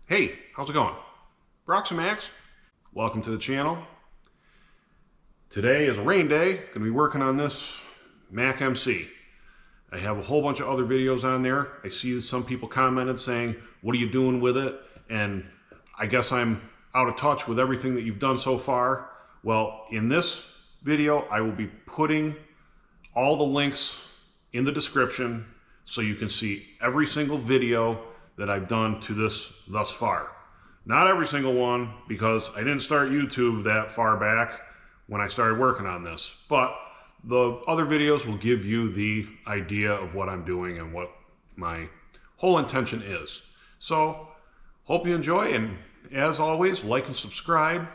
Hey, how's it going? Brox and Max, welcome to the channel. Today is a rain day. Gonna be working on this Mack MC. I have a whole bunch of other videos on there. I see some people commented saying, what are you doing with it? And I guess I'm out of touch with everything that you've done so far. Well, in this video, I will be putting all the links in the description so you can see every single video that I've done to this thus far. Not every single one, because I didn't start YouTube that far back when I started working on this, but the other videos will give you the idea of what I'm doing and what my whole intention is. So, hope you enjoy, and as always, like and subscribe.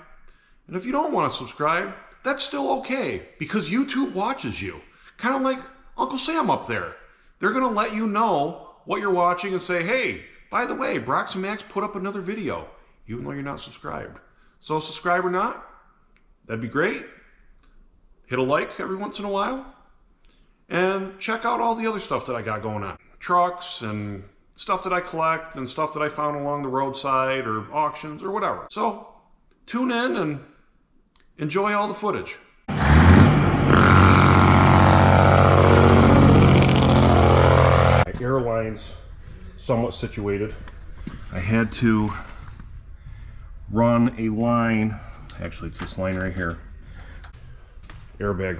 And if you don't want to subscribe, that's still okay, because YouTube watches you. Kind of like Uncle Sam up there. They're gonna let you know what you're watching and say, hey, by the way, Brox and Max put up another video, even though you're not subscribed. So subscribe or not, that'd be great. Hit a like every once in a while. And check out all the other stuff that I got going on. Trucks and stuff that I collect and stuff that I found along the roadside or auctions or whatever. So tune in and enjoy all the footage. My airlines somewhat situated. I had to run a line, actually it's this line right here, airbag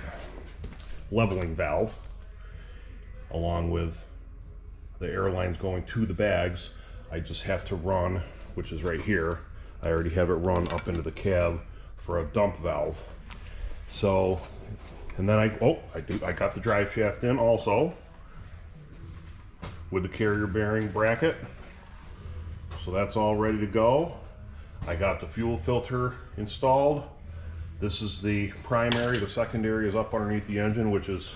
leveling valve, along with the airlines going to the bags. I just have to run, which is right here, I already have it run up into the cab for a dump valve. So, and then I got the drive shaft in also with the carrier bearing bracket, so that's all ready to go. I got the fuel filter installed. This is the primary, the secondary is up underneath the engine, which is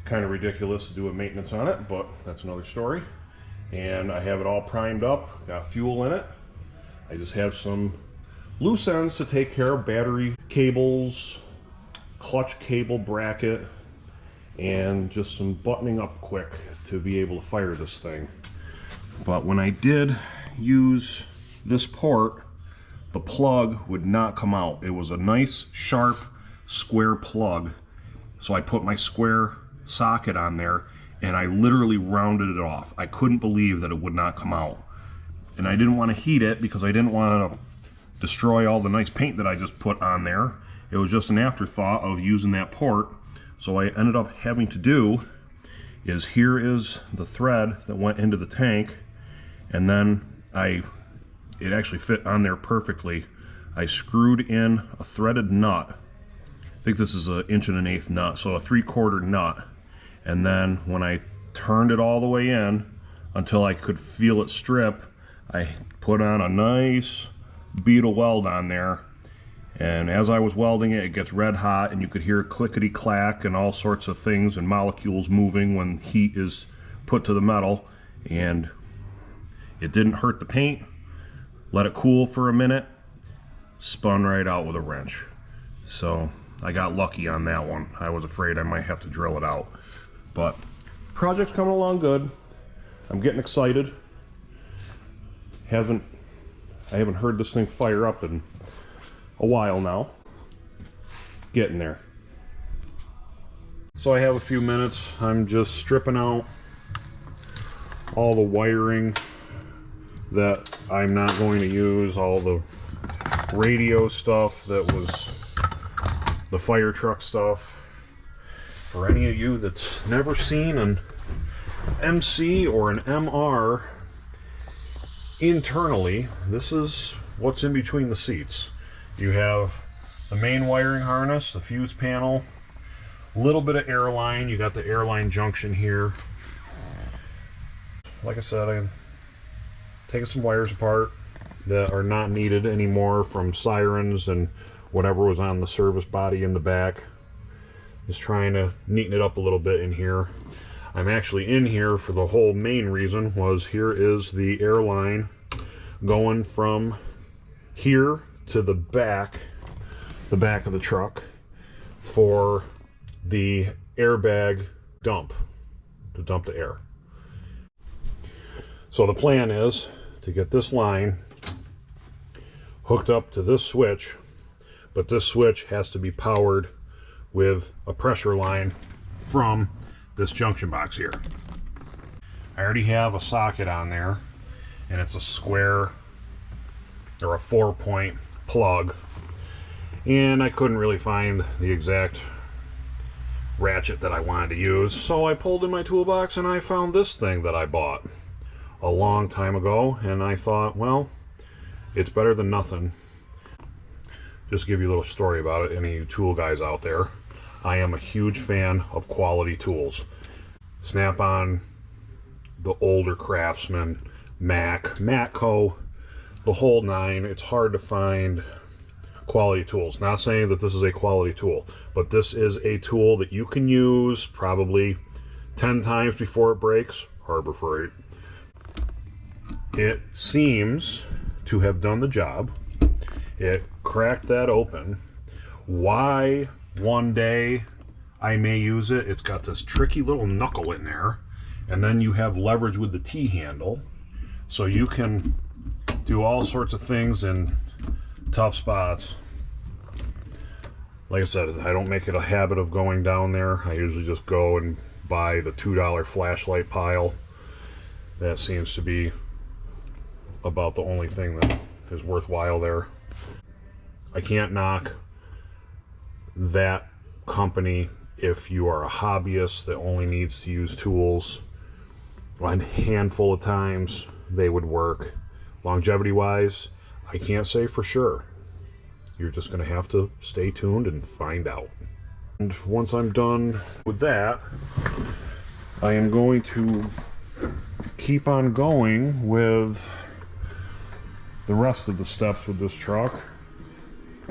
kind of ridiculous to do a maintenance on it, but that's another story. And I have it all primed up, got fuel in it. I just have some loose ends to take care of, battery cables, clutch cable bracket, and just some buttoning up quick to be able to fire this thing. But when I did use this port, the plug would not come out. It was a nice sharp square plug, so I put my square socket on there and I literally rounded it off. I couldn't believe that it would not come out, and I didn't want to heat it because I didn't want to destroy all the nice paint that I just put on there. It was just an afterthought of using that port. So I ended up having to do is, here is the thread that went into the tank, and then it actually fit on there perfectly. I screwed in a threaded nut. I think this is an 1.1/8 nut, so a 3/4 nut. And then when I turned it all the way in until I could feel it strip, I put on a nice beetle weld on there. And as I was welding it, it gets red hot, and you could hear clickety clack and all sorts of things and molecules moving when heat is put to the metal. And it didn't hurt the paint. Let it cool for a minute, spun right out with a wrench. So I got lucky on that one. I was afraid I might have to drill it out. But project's coming along good. I'm getting excited. I haven't heard this thing fire up in a while now. Getting there. So I have a few minutes. I'm just stripping out all the wiring that I'm not going to use, all the radio stuff that was the fire truck stuff. For any of you that's never seen an MC or an MR internally, this is what's in between the seats. You have the main wiring harness, the fuse panel, a little bit of airline. You got the airline junction here. Like I said, I'm taking some wires apart that are not needed anymore from sirens and whatever was on the service body in the back. Just trying to neaten it up a little bit in here. I'm actually in here for the whole main reason was, here is the airline going from here to the back of the truck for the airbag dump, to dump the air. So the plan is to get this line hooked up to this switch, but this switch has to be powered with a pressure line from this junction box here. I already have a socket on there, and it's a square or a 4-point plug, and I couldn't really find the exact ratchet that I wanted to use, so I pulled in my toolbox and I found this thing that I bought a long time ago, and I thought, well, it's better than nothing. Just to give you a little story about it, any of you tool guys out there, I am a huge fan of quality tools. Snap-on, the older Craftsman, Mack Co, the whole nine. It's hard to find quality tools. Not saying that this is a quality tool, but this is a tool that you can use probably 10 times before it breaks. Harbor Freight. It seems to have done the job. It cracked that open. Why one day I may use it, it's got this tricky little knuckle in there, and then you have leverage with the T-handle, so you can do all sorts of things in tough spots. Like I said, I don't make it a habit of going down there. I usually just go and buy the $2 flashlight pile. That seems to be about the only thing that is worthwhile there. I can't knock that company if you are a hobbyist that only needs to use tools a handful of times. They would work. Longevity wise, I can't say for sure. You're just going to have to stay tuned and find out. And once I'm done with that, I am going to keep on going with the rest of the steps with this truck.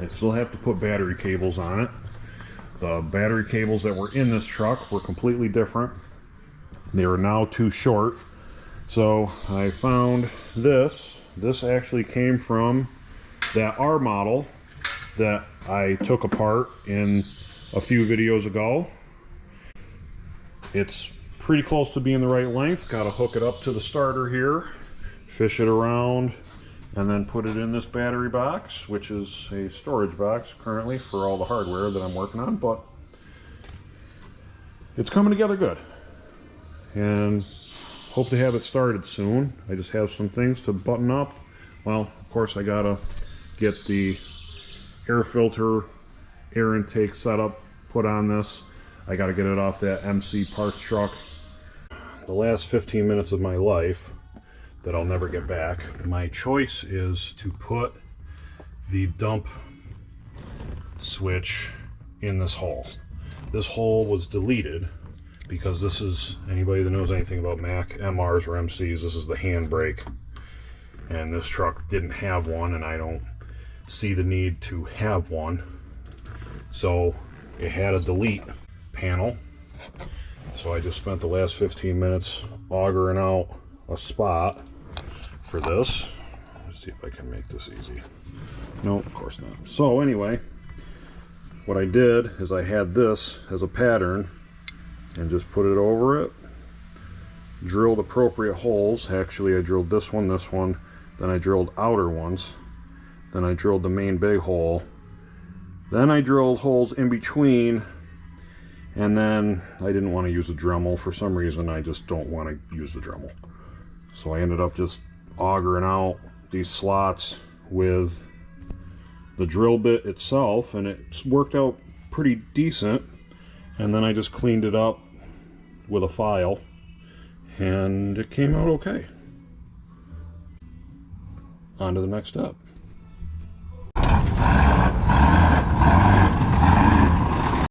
I still have to put battery cables on it. The battery cables that were in this truck were completely different. They are now too short. So I found this. This actually came from that R model that I took apart in a few videos ago. It's pretty close to being the right length. Got to hook it up to the starter here, fish it around, and then put it in this battery box, which is a storage box currently for all the hardware that I'm working on, but it's coming together good. And hope to have it started soon. I just have some things to button up. Well, of course, I gotta get the air filter, air intake setup put on this. I gotta get it off that MC parts truck. The last 15 minutes of my life that I'll never get back. My choice is to put the dump switch in this hole. This hole was deleted because this is, anybody that knows anything about Mack MRs or MCs, this is the handbrake. And this truck didn't have one, and I don't see the need to have one. So it had a delete panel. So I just spent the last 15 minutes augering out a spot for this. Let's see if I can make this easy. No, of course not. So anyway, what I did is I had this as a pattern and just put it over it, drilled appropriate holes. Actually, I drilled this one, then I drilled outer ones, then I drilled the main big hole, then I drilled holes in between, and then I didn't want to use a Dremel. For some reason, I just don't want to use the Dremel. So I ended up just augering out these slots with the drill bit itself, and it worked out pretty decent. And then I just cleaned it up with a file, and it came out okay. On to the next step.